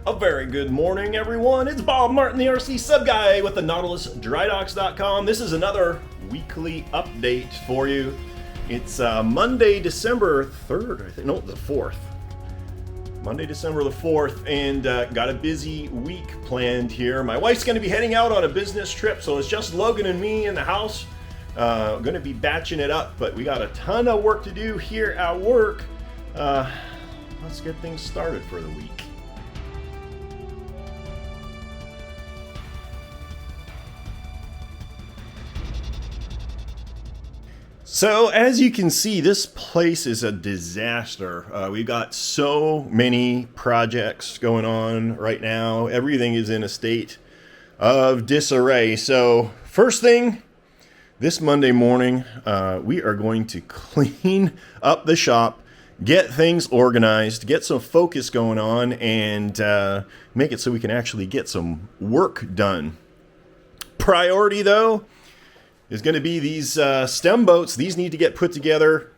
A very good morning, everyone. It's Bob Martin, the RCSubGuy with the NautilusDryDocks.com. This is another weekly update for you. It's Monday, December 3rd, I think. No, the 4th. Monday, December the 4th, and got a busy week planned here. My wife's going to be heading out on a business trip, so it's just Logan and me in the house. Going to be batching it up, but we got a ton of work to do here at work. Let's get things started for the week. So as you can see, this place is a disaster. We've got so many projects going on right now. Everything is in a state of disarray. So first thing, this Monday morning, we are going to clean up the shop, get things organized, get some focus going on, and make it so we can actually get some work done. Priority though is going to be these stem boats. These need to get put together,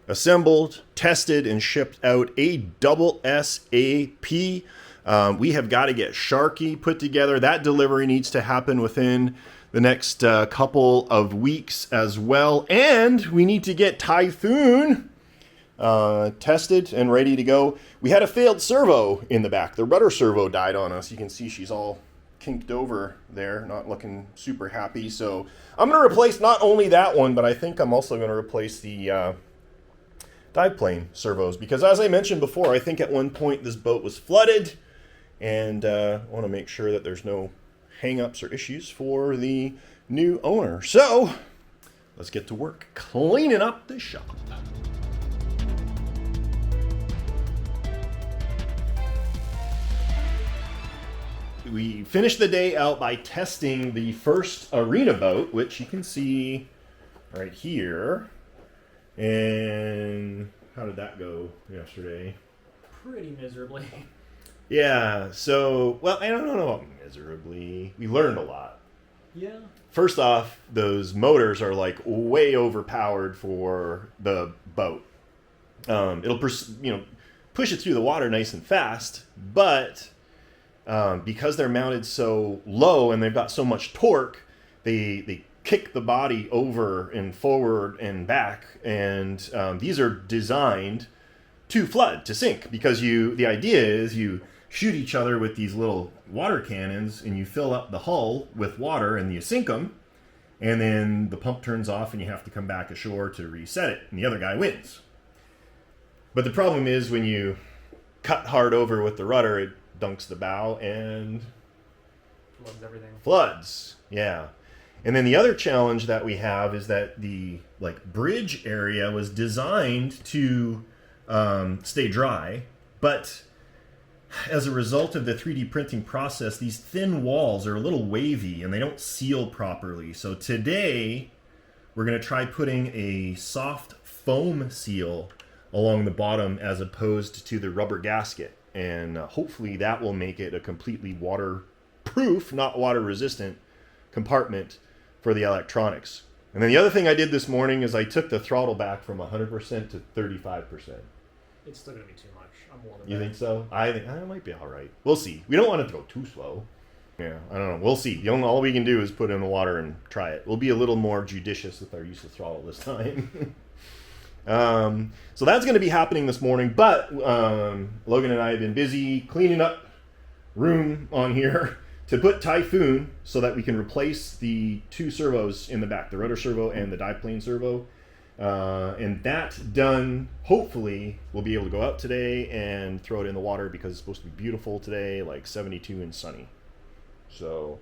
assembled, tested, and shipped out ASAP. We have got to get Sharky put together. That delivery needs to happen within the next couple of weeks as well. And we need to get Typhoon tested and ready to go. We had a failed servo in the back. The rudder servo died on us. You can see she's all kinked over there, not looking super happy. So I'm going to replace not only that one, but I think I'm also going to replace the dive plane servos, because as I mentioned before, I think at one point this boat was flooded, and I want to make sure that there's no hang-ups or issues for the new owner. So let's get to work cleaning up the shop. We finished the day out by testing the first arena boat, which you can see right here. And how did that go yesterday? Pretty miserably. Yeah, so, well, I don't know about miserably. We learned a lot. Yeah. First off, those motors are like way overpowered for the boat. It'll push it through the water nice and fast, but because they're mounted so low and they've got so much torque, they kick the body over and forward and back, and these are designed to flood, to sink, because the idea is you shoot each other with these little water cannons and you fill up the hull with water and you sink them, and then the pump turns off and you have to come back ashore to reset it, and the other guy wins. But the problem is when you cut hard over with the rudder, it dunks the bow and Floods everything. Floods, yeah. And then the other challenge that we have is that the bridge area was designed to stay dry, but as a result of the 3D printing process, these thin walls are a little wavy and they don't seal properly. So today we're going to try putting a soft foam seal along the bottom as opposed to the rubber gasket. And hopefully that will make it a completely waterproof, not water-resistant compartment for the electronics. And then the other thing I did this morning is I took the throttle back from 100% to 35%. It's still going to be too much. I'm warning. You think so? I think it might be all right. We'll see. We don't want it to go too slow. Yeah, I don't know. We'll see. All we can do is put it in the water and try it. We'll be a little more judicious with our use of throttle this time. So that's going to be happening this morning, but Logan and I have been busy cleaning up room on here to put Typhoon so that we can replace the two servos in the back, the rudder servo and the dive plane servo. And that done, hopefully we'll be able to go out today and throw it in the water, because it's supposed to be beautiful today, like 72 and sunny. So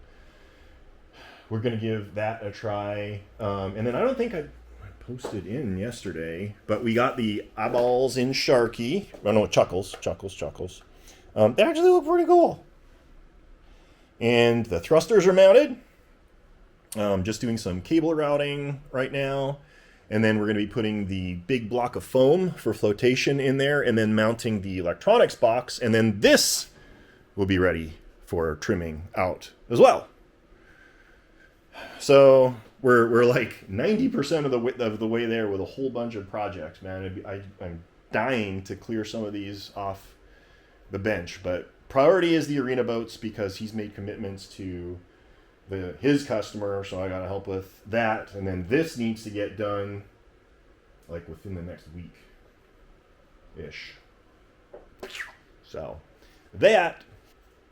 we're going to give that a try. And then I don't think I posted in yesterday, but we got the eyeballs in Sharky. Oh no, Chuckles. They actually look pretty cool. And the thrusters are mounted. Just doing some cable routing right now. And then we're going to be putting the big block of foam for flotation in there, and then mounting the electronics box. And then this will be ready for trimming out as well. So we're like 90% of the way there with a whole bunch of projects, man. I'm dying to clear some of these off the bench, but priority is the arena boats because he's made commitments to his customer, so I got to help with that. And then this needs to get done like within the next week-ish. So that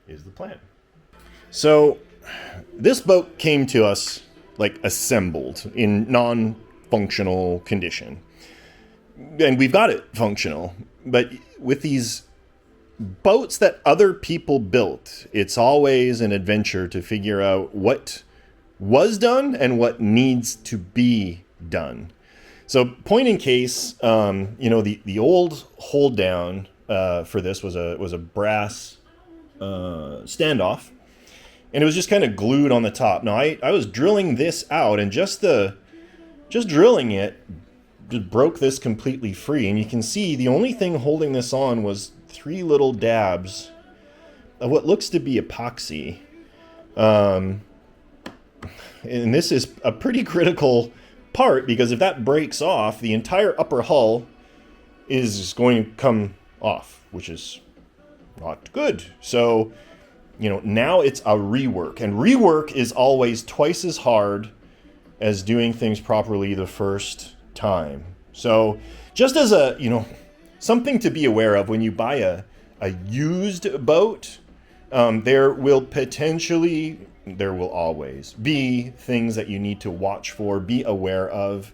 is the plan. So this boat came to us like assembled in non-functional condition. And we've got it functional. But with these boats that other people built, it's always an adventure to figure out what was done and what needs to be done. So point in case, the old hold down for this was a brass standoff, and it was just kind of glued on the top. Now I was drilling this out, and just drilling it just broke this completely free. And you can see the only thing holding this on was 3 little dabs of what looks to be epoxy. And this is a pretty critical part, because if that breaks off, the entire upper hull is going to come off, which is not good. So, now it's a rework. And rework is always twice as hard as doing things properly the first time. So just as something to be aware of when you buy a used boat, there will always be things that you need to watch for, be aware of.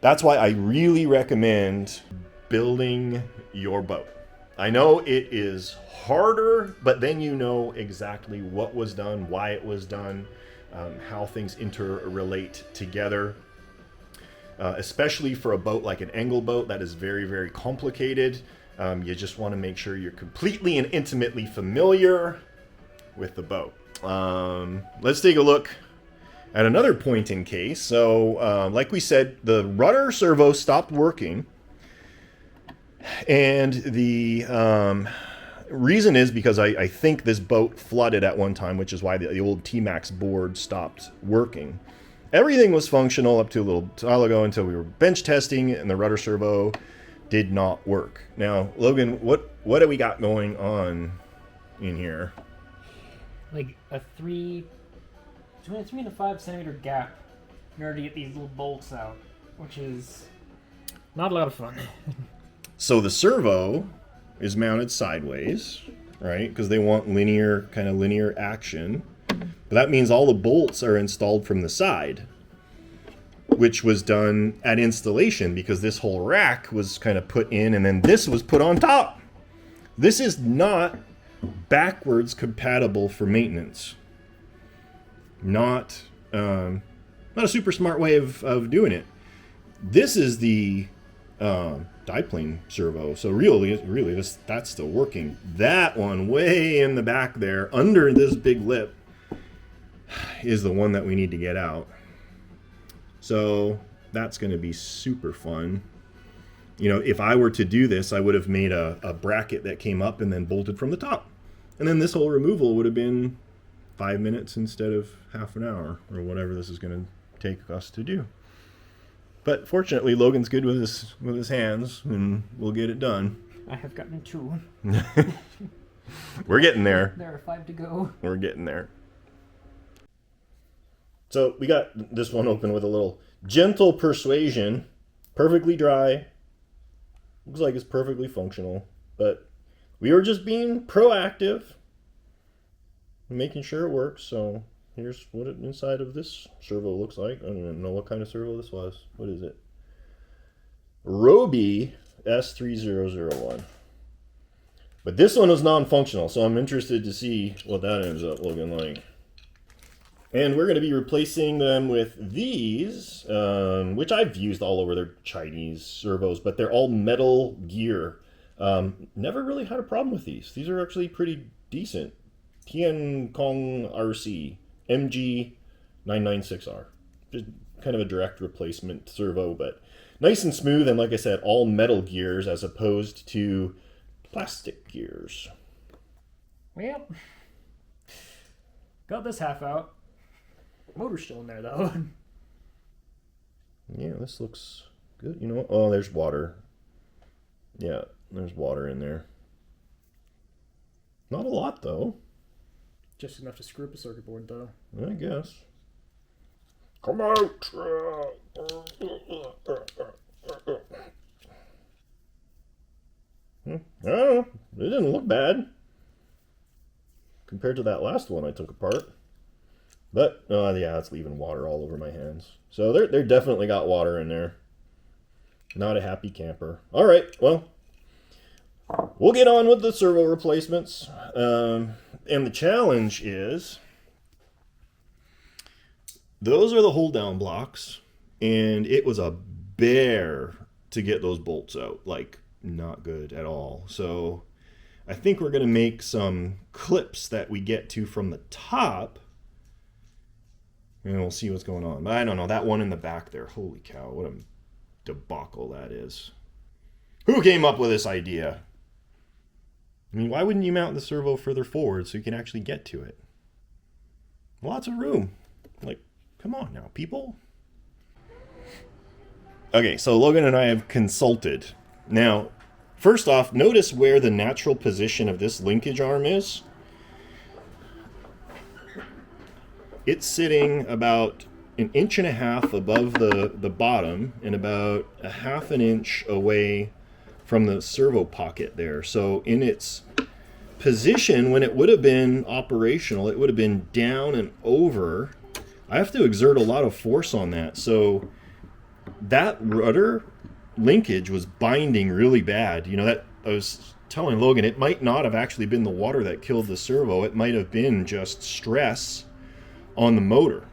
That's why I really recommend building your boat. I know it is harder, but then you know exactly what was done, why it was done, how things interrelate together. Especially for a boat like an angle boat that is very, very complicated. You just want to make sure you're completely and intimately familiar with the boat. Let's take a look at another point in case. So, like we said, the rudder servo stopped working. And the reason is because I think this boat flooded at one time, which is why the old T-Max board stopped working. Everything was functional up to a little while ago until we were bench testing and the rudder servo did not work. Now, Logan, what do we got going on in here? Like between a 3 and a 5 centimeter gap in order to get these little bolts out, which is not a lot of fun. So the servo is mounted sideways, right? Because they want linear action. But that means all the bolts are installed from the side, which was done at installation because this whole rack was kind of put in and then this was put on top. This is not backwards compatible for maintenance. Not a super smart way of doing it. This is the diplane servo. So really that's still working. That one way in the back there under this big lip is the one that we need to get out. So that's going to be super fun. If I were to do this, I would have made a bracket that came up and then bolted from the top. And then this whole removal would have been 5 minutes instead of half an hour or whatever this is going to take us to do. But fortunately, Logan's good with his hands and we'll get it done. I have gotten 2. We're getting there. There are 5 to go. We're getting there. So we got this one open with a little gentle persuasion. Perfectly dry. Looks like it's perfectly functional. But we were just being proactive. Making sure it works. So here's what it inside of this servo looks like. I don't even know what kind of servo this was. What is it? Roby S3001. But this one was non-functional. So I'm interested to see what that ends up looking like. And we're going to be replacing them with these, which I've used all over. They're Chinese servos, but they're all metal gear. Never really had a problem with these. These are actually pretty decent. Tian Kong RC MG996R. Just kind of a direct replacement servo, but nice and smooth. And like I said, all metal gears as opposed to plastic gears. Well, got this half out. Motor's still in there, though. Yeah, this looks good. Oh, there's water. Yeah, there's water in there. Not a lot, though. Just enough to screw up a circuit board, though. I guess. Come out! I don't know. It didn't look bad compared to that last one I took apart. But, yeah, it's leaving water all over my hands. So they're definitely got water in there. Not a happy camper. All right, well, we'll get on with the servo replacements. And the challenge is, those are the hold down blocks, and it was a bear to get those bolts out. Like, not good at all. So I think we're going to make some clips that we get to from the top, and we'll see what's going on. But I don't know, that one in the back there, holy cow, what a debacle that is. Who came up with this idea? I mean, why wouldn't you mount the servo further forward so you can actually get to it? Lots of room. Like, come on now, people. Okay, so Logan and I have consulted. Now, first off, notice where the natural position of this linkage arm is. It's sitting about 1.5 inches above the bottom and about 1/2 inch away from the servo pocket there. So in its position, when it would have been operational, it would have been down and over. I have to exert a lot of force on that. So that rudder linkage was binding really bad. You know, that I was telling Logan, it might not have actually been the water that killed the servo. It might have been just stress on the motor.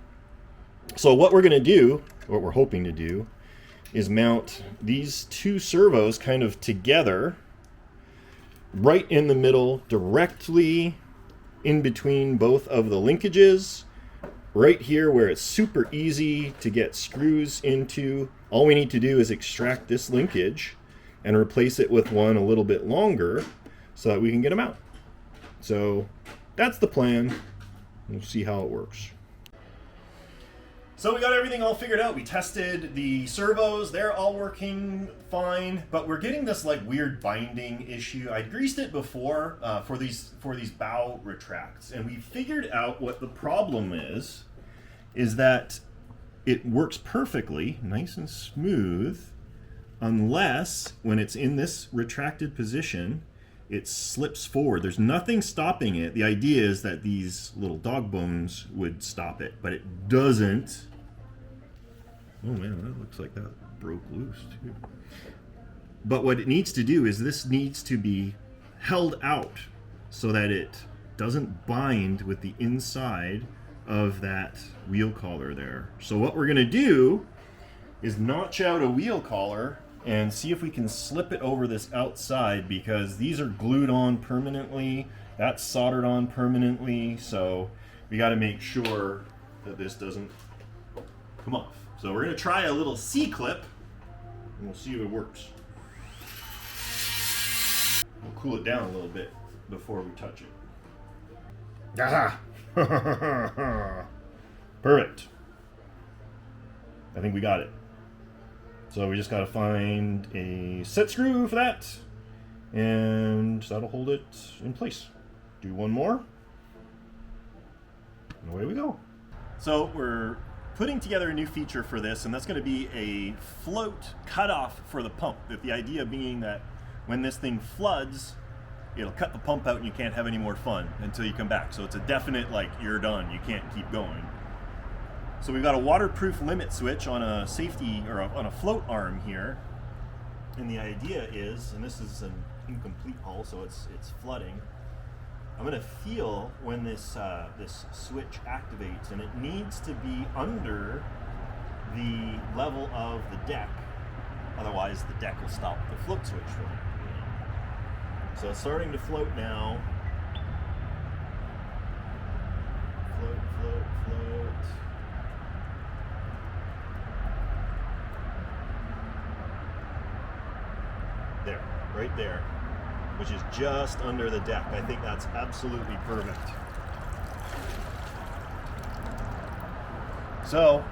So what we're going to do, what we're hoping to do, is mount these two servos kind of together, right in the middle, directly in between both of the linkages, right here where it's super easy to get screws into. All we need to do is extract this linkage and replace it with one a little bit longer so that we can get them out. So that's the plan. We'll see how it works. So we got everything all figured out. We tested the servos. They're all working fine, but we're getting this like weird binding issue. I greased it before for these bow retracts, and we figured out what the problem is that it works perfectly, nice and smooth, unless when it's in this retracted position, it slips forward. There's nothing stopping it. The idea is that these little dog bones would stop it, but it doesn't. Oh man, that looks like that broke loose too. But what it needs to do is this needs to be held out so that it doesn't bind with the inside of that wheel collar there. So what we're gonna do is notch out a wheel collar and see if we can slip it over this outside, because these are glued on permanently, that's soldered on permanently, so we got to make sure that this doesn't come off. So we're going to try a little C-clip and we'll see if it works. We'll cool it down a little bit before we touch it. Aha! Perfect. I think we got it. So we just got to find a set screw for that, and that'll hold it in place. Do one more, and away we go. So we're putting together a new feature for this, and that's going to be a float cutoff for the pump. The idea being that when this thing floods, it'll cut the pump out and you can't have any more fun until you come back. So it's a definite, like, you're done, you can't keep going. So we've got a waterproof limit switch on a safety, or on a float arm here. And the idea is, and this is an incomplete hull, so it's flooding. I'm going to feel when this switch activates, and it needs to be under the level of the deck. Otherwise, the deck will stop the float switch from it. So it's starting to float now. Float, float, float. There, right there, which is just under the deck. I think that's absolutely perfect. So,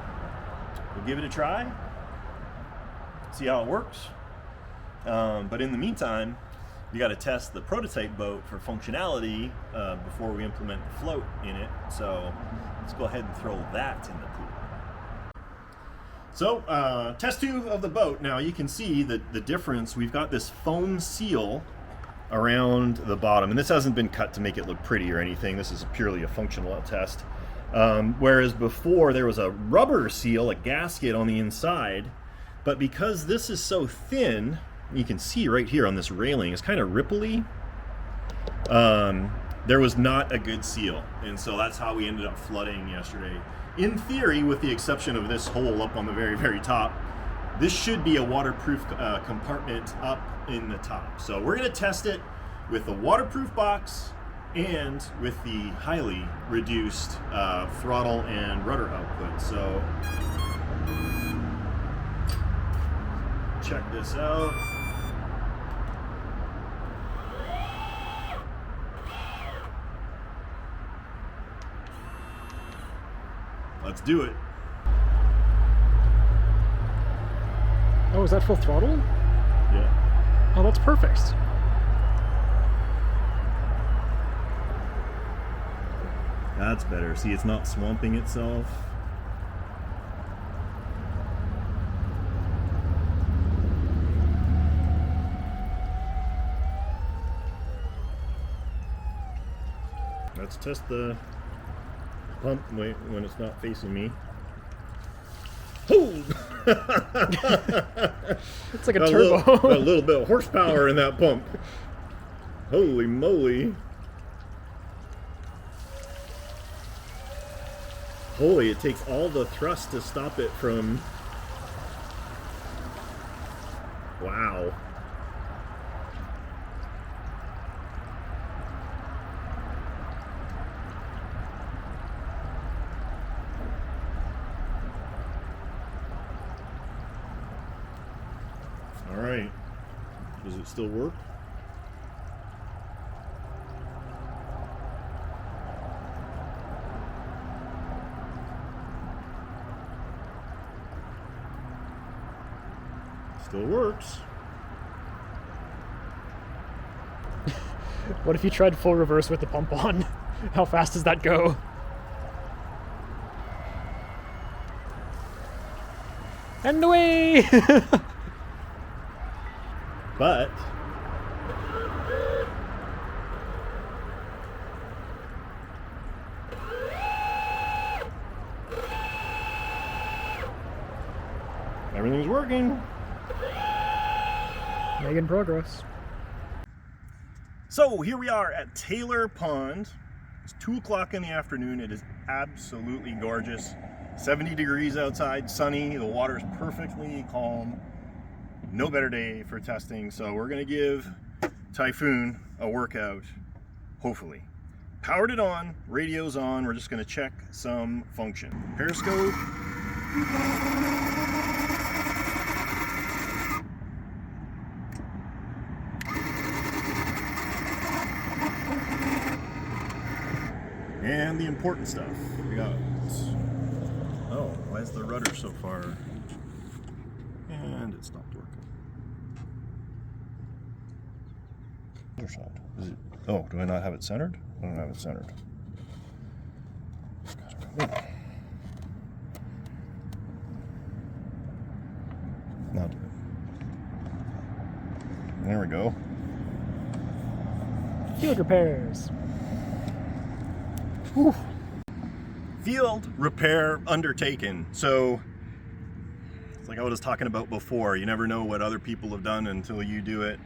we'll give it a try, see how it works. But in the meantime, we got to test the prototype boat for functionality before we implement the float in it. So let's go ahead and throw that in the pool. So test 2 of the boat. Now you can see the difference. We've got this foam seal around the bottom, and this hasn't been cut to make it look pretty or anything. This is purely a functional test. Whereas before there was a rubber seal, a gasket on the inside, but because this is so thin, you can see right here on this railing, it's kind of ripply. There was not a good seal, and so that's how we ended up flooding yesterday. In theory, with the exception of this hole up on the very, very top, this should be a waterproof compartment up in the top. So we're going to test it with the waterproof box and with the highly reduced throttle and rudder output. So check this out. Let's do it. Oh, is that full throttle? Yeah. Oh, that's perfect. That's better. See, it's not swamping itself. Let's test the pump when it's not facing me. Oh! It's like a turbo. A little bit of horsepower in that pump. Holy moly. Holy, it takes all the thrust to stop it from... Wow. All right. Does it still work? Still works. What if you tried full reverse with the pump on? How fast does that go? And away! But everything's working. Making progress. So here we are at Taylor Pond. It's 2 o'clock in the afternoon. It is absolutely gorgeous. 70 degrees outside, sunny. The water is perfectly calm. No better day for testing. So we're gonna give Typhoon a workout, hopefully. Powered it on, radio's on. We're just gonna check some function. Periscope. And the important stuff. We got, oh, why is the rudder so far? And it stopped working. Other side. Is it, oh, do I not have it centered? I don't have it centered. Now do it. There we go. Field repairs. Whew. Field repair undertaken. So it's like I was talking about before. You never know what other people have done until you do it.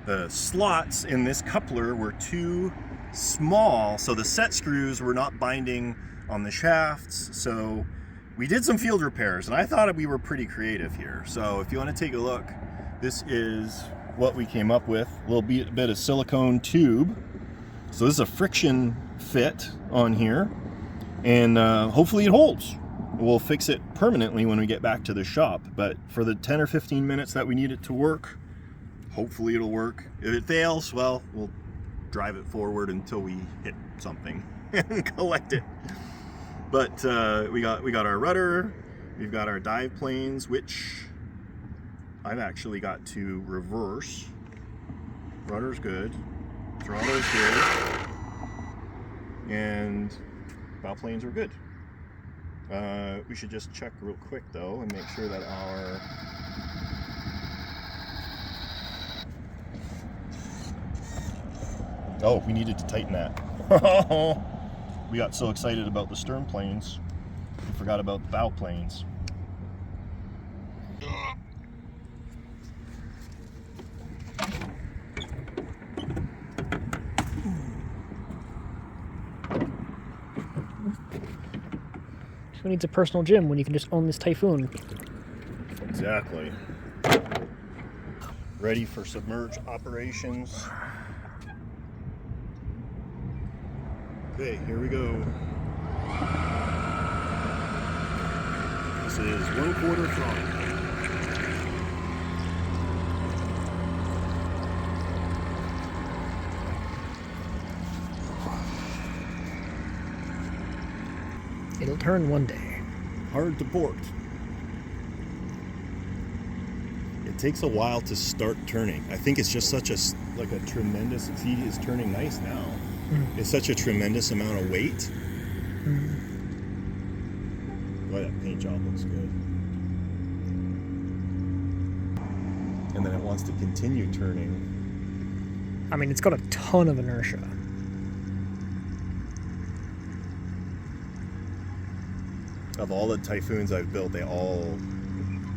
The slots in this coupler were too small, so the set screws were not binding on the shafts. So we did some field repairs, and I thought we were pretty creative here. So if you want to take a look, this is what we came up with. A little bit of silicone tube. So this is a friction fit on here, and hopefully it holds. We'll fix it permanently when we get back to the shop, but for the 10 or 15 minutes that we need it to work, hopefully it'll work. If it fails, well, we'll drive it forward until we hit something and collect it. But we got our rudder, we've got our dive planes, which I've actually got to reverse Rudder's good. Throttle's good. And bow planes were good. We should just check real quick though and make sure that our we needed to tighten that. We got so excited about the stern planes, we forgot about the bow planes. Who needs a personal gym when you can just own this Typhoon? Exactly. Ready for submerge operations. Okay, here we go. This is 1/4 throttle. It'll turn one day. Hard to port. It takes a while to start turning. I think it's just such a tremendous. See, it's turning nice now. It's such a tremendous amount of weight. Boy, that paint job looks good. And then it wants to continue turning. I mean, it's got a ton of inertia. Of all the Typhoons I've built, they all,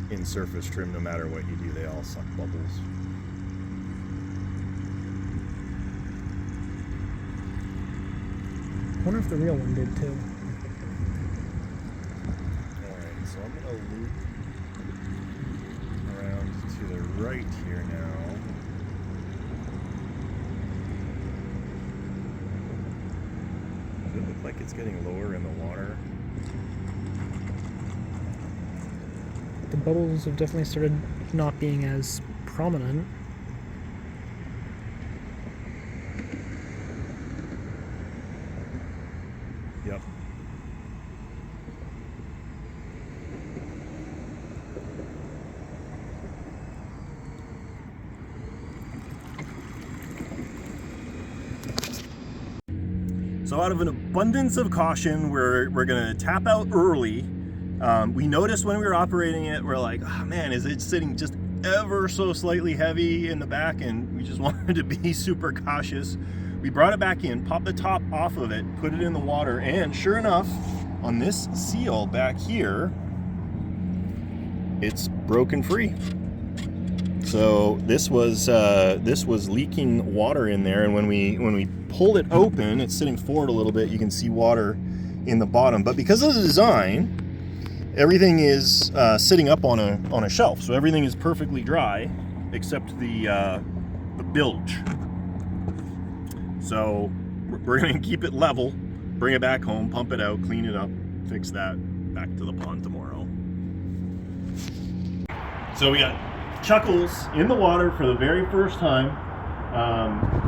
in surface trim, no matter what you do, they all suck bubbles. I wonder if the real one did too. Alright, so I'm going to loop around to the right here now. Does it look like it's getting lower in the water? The bubbles have definitely started not being as prominent. Yep. So out of an abundance of caution, we're gonna tap out early. We noticed when we were operating it, we're like, oh man, is it sitting just ever so slightly heavy in the back? And we just wanted to be super cautious. We brought it back in, popped the top off of it, put it in the water, and sure enough, on this seal back here, it's broken free. So this was leaking water in there, and when we pulled it open, it's sitting forward a little bit. You can see water in the bottom, but because of the design, everything is sitting up on a shelf, so everything is perfectly dry except the bilge. So we're going to keep it level, bring it back home, pump it out, clean it up, fix that, back to the pond tomorrow. So we got Chuckles in the water for the very first time.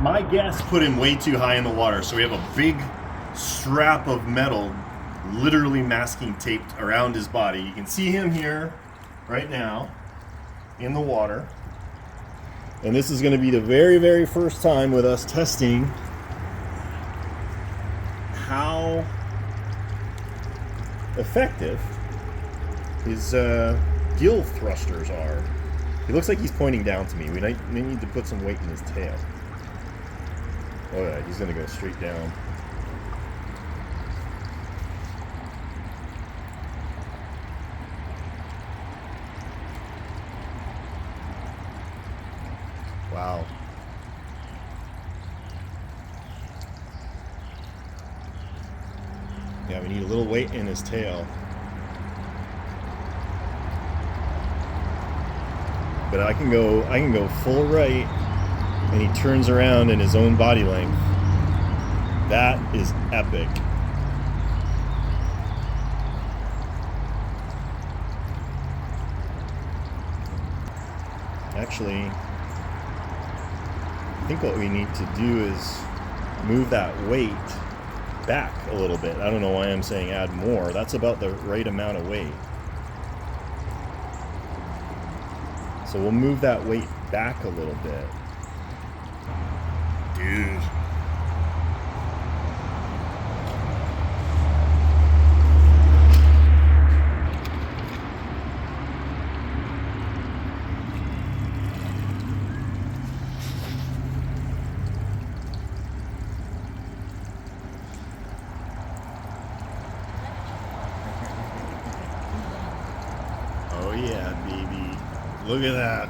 My guess put him way too high in the water, so we have a big strap of metal literally masking taped around his body. You can see him here right now in the water. And this is going to be the very, very first time with us testing how effective his gill thrusters are. He looks like he's pointing down to me. We need to put some weight in his tail. Oh yeah, he's going to go straight down. Wow. Yeah, we need a little weight in his tail. But I can go full right, and he turns around in his own body length. That is epic. Actually, I think what we need to do is move that weight back a little bit. I don't know why I'm saying add more. That's about the right amount of weight. So we'll move that weight back a little bit. dude. Oh yeah, baby. Look at that.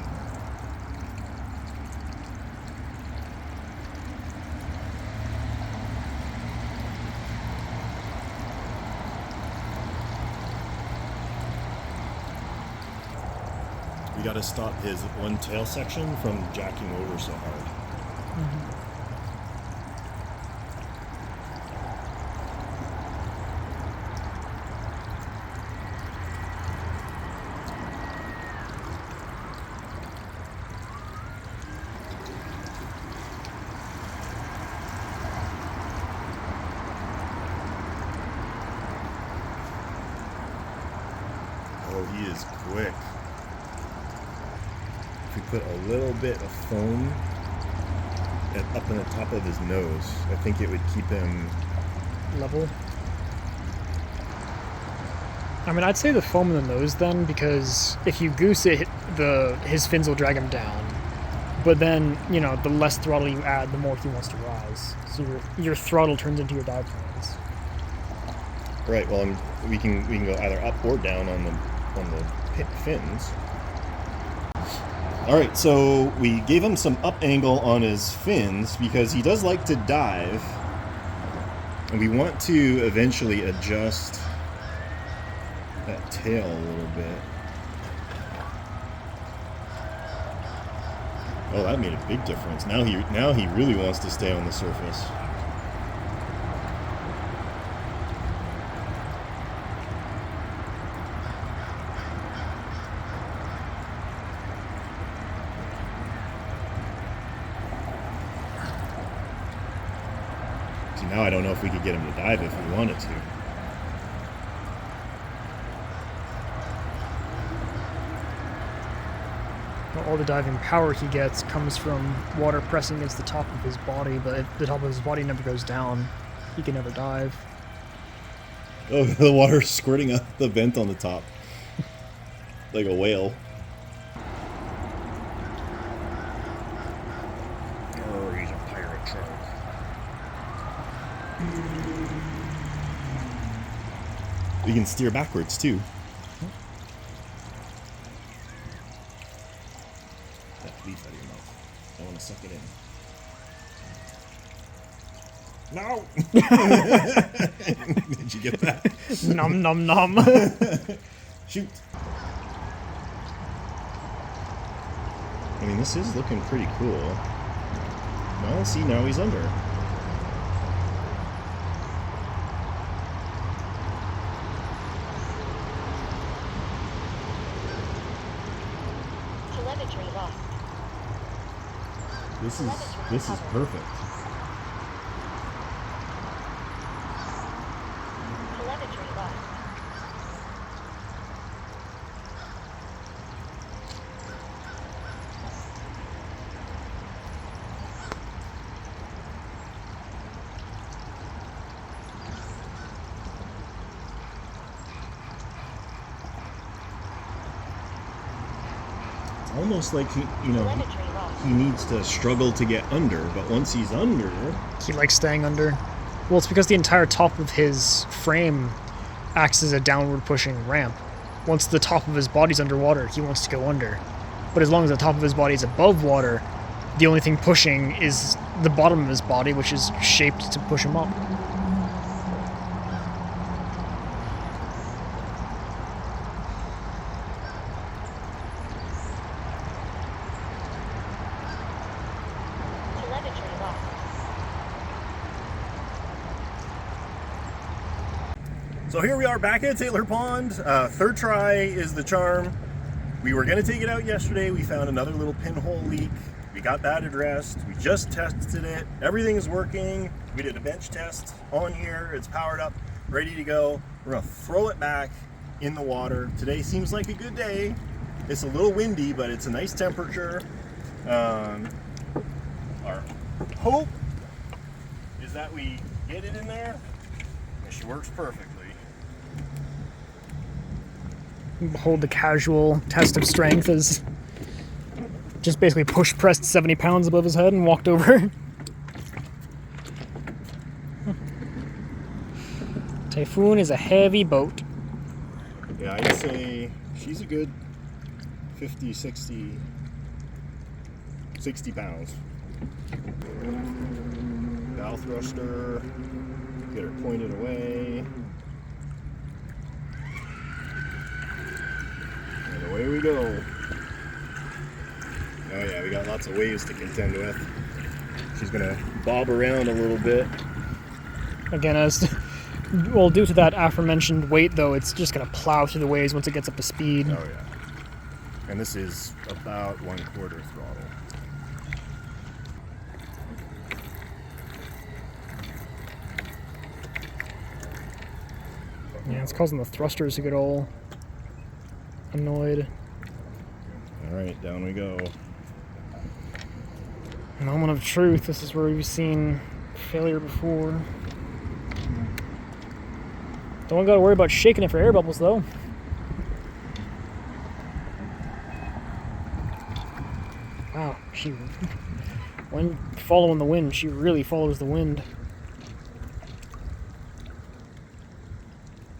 We gotta stop his one tail section from jacking over so hard. Oh, he is quick. If we put a little bit of foam up in the top of his nose, I think it would keep him Level. I mean, I'd say the foam in the nose then, because if you goose it, his fins will drag him down. But then, you know, the less throttle you add, the more he wants to rise. So your throttle turns into your dive fins. right. Well, we can go either up or down on the fins. All right, so we gave him some up angle on his fins because he does like to dive, and we want to eventually adjust that tail a little bit. Oh, that made a big difference. Now he really wants to stay on the surface. See, now I don't know if we could get him to dive if we wanted to. All the diving power he gets comes from water pressing against the top of his body, but if the top of his body never goes down, he can never dive. Oh, the water's squirting up the vent on the top. Like a whale. Oh, he's a pirate shark. We can steer backwards, too. That leaf out of your mouth. I want to suck it in. No! Did you get that? Nom nom nom. Shoot. I mean, this is looking pretty cool. Well, see, now he's under. Telemetry lost. This is perfect. Telemetry lost. It's almost like he Telemetry lost. he needs to struggle to get under, but once he's under, He likes staying under. Well, it's because the entire top of his frame acts as a downward pushing ramp. Once the top of his body's underwater, he wants to go under. But as long as the top of his body is above water, the only thing pushing is the bottom of his body, which is shaped to push him up. Telemetry lost. So here we are back at Taylor Pond. Third try is the charm. We were going to take it out yesterday. We found another little pinhole leak. We got that addressed. We just tested it. Everything is working. We did a bench test on here. It's powered up, ready to go. We're going to throw it back in the water. Today seems like a good day. It's a little windy, but it's a nice temperature. Our hope that we get it in there, and she works perfectly. Behold the casual test of strength as just basically push pressed 70 pounds above his head and walked over. Typhoon is a heavy boat. Yeah, I'd say she's a good 50, 60 pounds. Bow thruster, get her pointed away. And away we go. Oh yeah, we got lots of waves to contend with. She's gonna bob around a little bit. Again, well, due to that aforementioned weight, though, it's just going to plow through the waves once it gets up to speed. Oh yeah. And this is about 1/4 throttle. Yeah, it's causing the thrusters to get all annoyed. Alright, down we go. Moment of truth. This is where we've seen failure before. Don't got to worry about shaking it for air bubbles, though. Wow, when following the wind, she really follows the wind.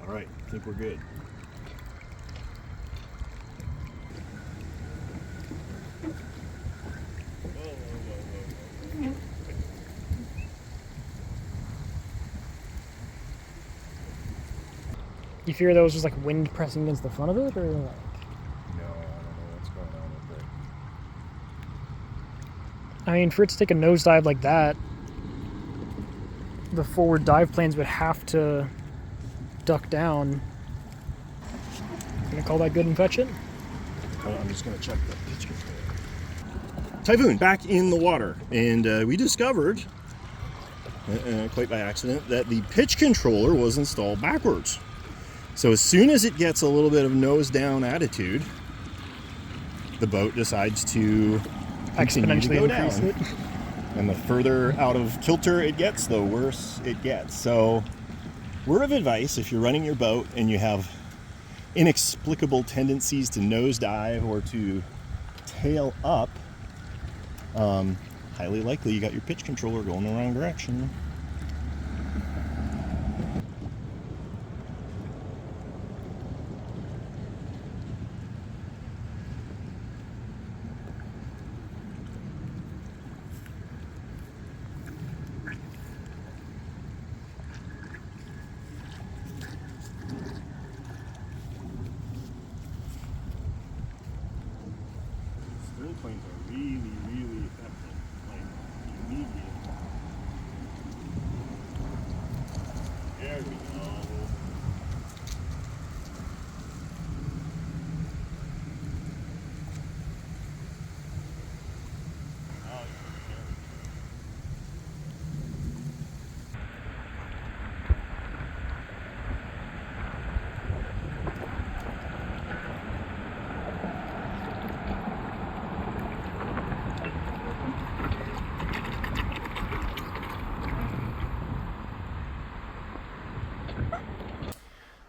Alright, I think we're good. You fear that was just like wind pressing against the front of it, or like? No, I don't know what's going on with it. I mean, for it to take a nosedive like that, the forward dive planes would have to duck down. Gonna call that good and fetch it? I'm just gonna check the pitch control. Typhoon, back in the water, and we discovered, quite by accident, that the pitch controller was installed backwards. So as soon as it gets a little bit of nose down attitude, the boat decides to Exponentially go increase down. it. And the further out of kilter it gets, the worse it gets. So, word of advice, if you're running your boat and you have inexplicable tendencies to nosedive or to tail up, highly likely you got your pitch controller going the wrong direction. Stern planes are really, really effective. Like, immediate. There we go.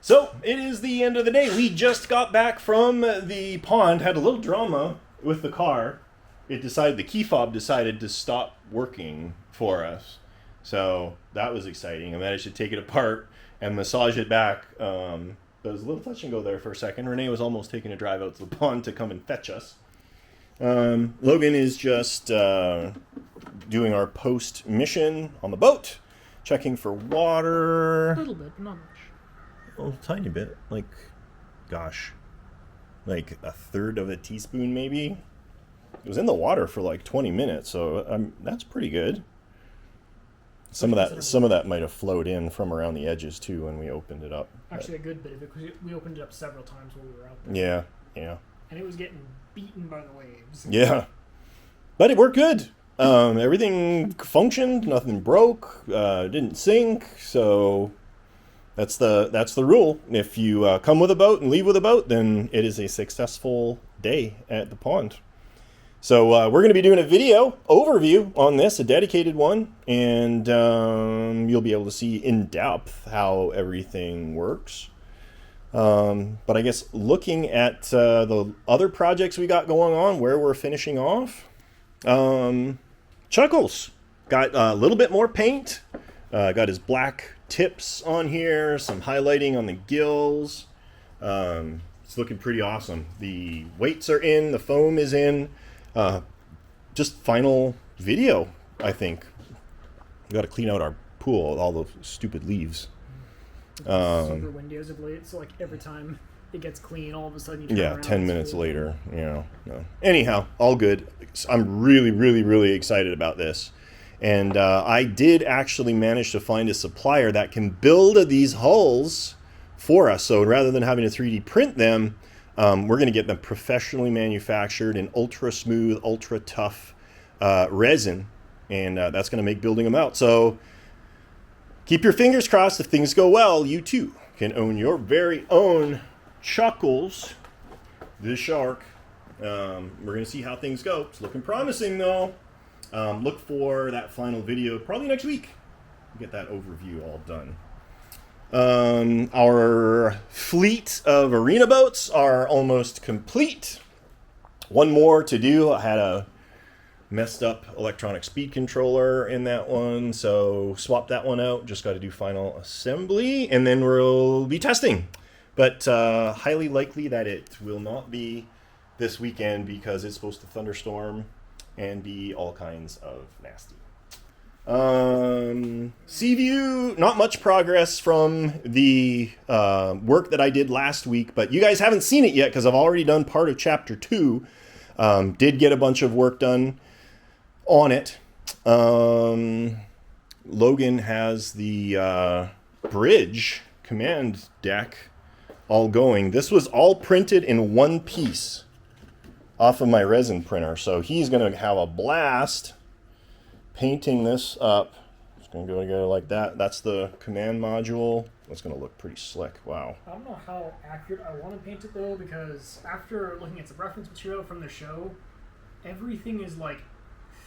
So, it is the end of the day. We just got back from the pond, had a little drama with the car. The key fob decided to stop working for us. So, that was exciting. I managed to take it apart and massage it back. There was a little touch and go there for a second. Renee was almost taking a drive out to the pond to come and fetch us. Logan is just doing our post mission on the boat, checking for water. A little bit, not much. A tiny bit, like a third of a teaspoon maybe. It was in the water for like 20 minutes, so that's pretty good. Some of that might have flowed in from around the edges too when we opened it up. Actually, a good bit of it, because we opened it up several times while we were out there. Yeah. And it was getting beaten by the waves. Yeah. But it worked good. Everything functioned, nothing broke, didn't sink, so that's the rule. If you come with a boat and leave with a boat, then it is a successful day at the pond. So we're going to be doing a video overview on this, a dedicated one, and you'll be able to see in depth how everything works. But I guess looking at the other projects we got going on, where we're finishing off, Chuckles got a little bit more paint, got his black tips on here, some highlighting on the gills. It's looking pretty awesome. The weights are in, the foam is in. Just final video, I think. We got to clean out our pool with all the stupid leaves. Super windy as of late, so like every time it gets clean, all of a sudden you turn around, 10 it's minutes full. later, no. Anyhow, all good. I'm really excited about this. And I did actually manage to find a supplier that can build these hulls for us. So rather than having to 3D print them, we're going to get them professionally manufactured in ultra smooth, ultra tough resin. And that's going to make building them out. So keep your fingers crossed. If things go well, you too can own your very own Chuckles, the shark. We're going to see how things go. It's looking promising, though. Look for that final video probably next week. Get that overview all done. Our fleet of arena boats are almost complete. One more to do. I had a messed up electronic speed controller in that one, so swap that one out. Just got to do final assembly, and then we'll be testing. But highly likely that it will not be this weekend because it's supposed to thunderstorm and be all kinds of nasty. Seaview, not much progress from the work that I did last week, but you guys haven't seen it yet because I've already done part of chapter 2. Did get a bunch of work done on it. Logan has the bridge command deck all going. This was all printed in one piece off of my resin printer, so he's going to have a blast painting this up. It's going to go together like that. That's the command module. It's going to look pretty slick. Wow. I don't know how accurate I want to paint it though, because after looking at some reference material from the show, everything is like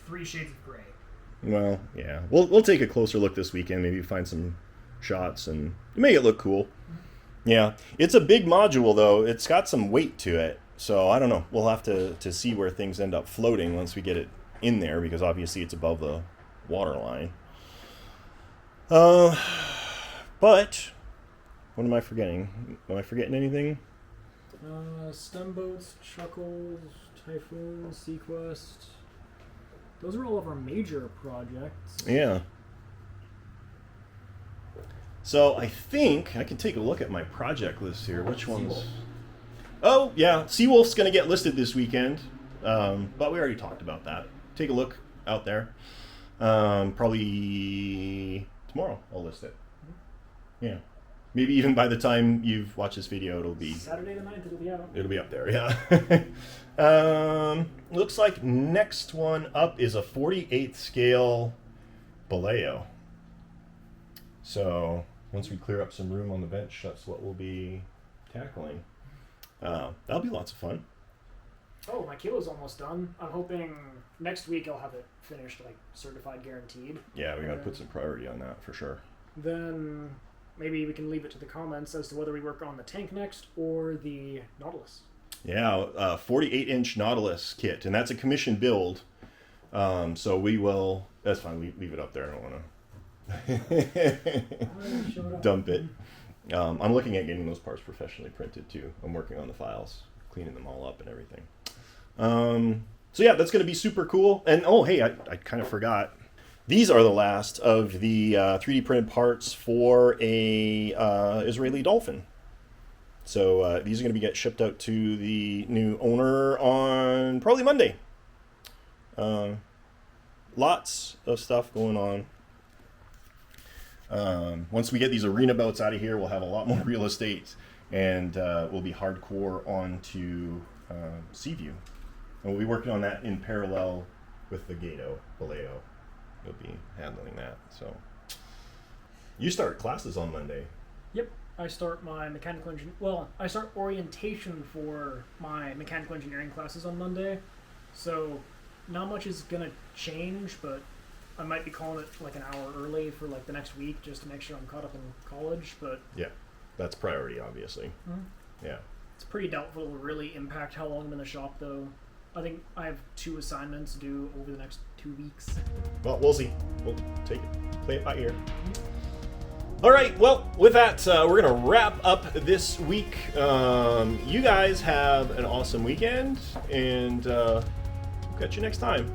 3 shades of gray. Well, yeah. We'll take a closer look this weekend. Maybe find some shots and make it look cool. Yeah. It's a big module though. It's got some weight to it. So I don't know. We'll have to see where things end up floating once we get it in there, because obviously it's above the water line. But what am I forgetting? Am I forgetting anything? Stem boats, Chuckles, Typhoon, Sequest. Those are all of our major projects. Yeah. So I think I can take a look at my project list here. Which ones? Seawolf. Oh, yeah. Seawolf's going to get listed this weekend. But we already talked about that. Take a look out there. Probably tomorrow I'll list it. Yeah. Maybe even by the time you've watched this video, it'll be Saturday the 9th, it'll be out. It'll be up there, yeah. Looks like next one up is a 48th scale Baleo. So once we clear up some room on the bench, that's what we'll be tackling. That'll be lots of fun. Oh, my kilo's almost done. I'm hoping next week I'll have it finished, like certified, guaranteed. Yeah, we gotta put some priority on that for sure. Then maybe we can leave it to the comments as to whether we work on the tank next or the Nautilus. Yeah, 48-inch Nautilus kit, and that's a commission build. So we will. That's fine. We leave it up there. I don't want to dump it. I'm looking at getting those parts professionally printed too. I'm working on the files, cleaning them all up and everything. So yeah, that's going to be super cool. And oh, hey, I kind of forgot. These are the last of the 3D printed parts for a Israeli Dolphin. So these are going to get shipped out to the new owner on probably Monday. Lots of stuff going on. Once we get these arena boats out of here, we'll have a lot more real estate, and we'll be hardcore onto Seaview. And we'll be working on that in parallel with the Gato Baleo. You'll be handling that. So you start classes on Monday. Yep. I start my mechanical engineering. Well, I start orientation for my mechanical engineering classes on Monday. So not much is gonna change, but I might be calling it like an hour early for like the next week just to make sure I'm caught up in college. But Yeah, that's priority, obviously. Mhm. Yeah. it's pretty doubtful it'll really impact how long I'm in the shop, though. I think I have 2 assignments due over the next 2 weeks. Well, we'll see. We'll take it, play it by ear. All right. Well, with that, we're gonna wrap up this week. You guys have an awesome weekend, and we'll catch you next time.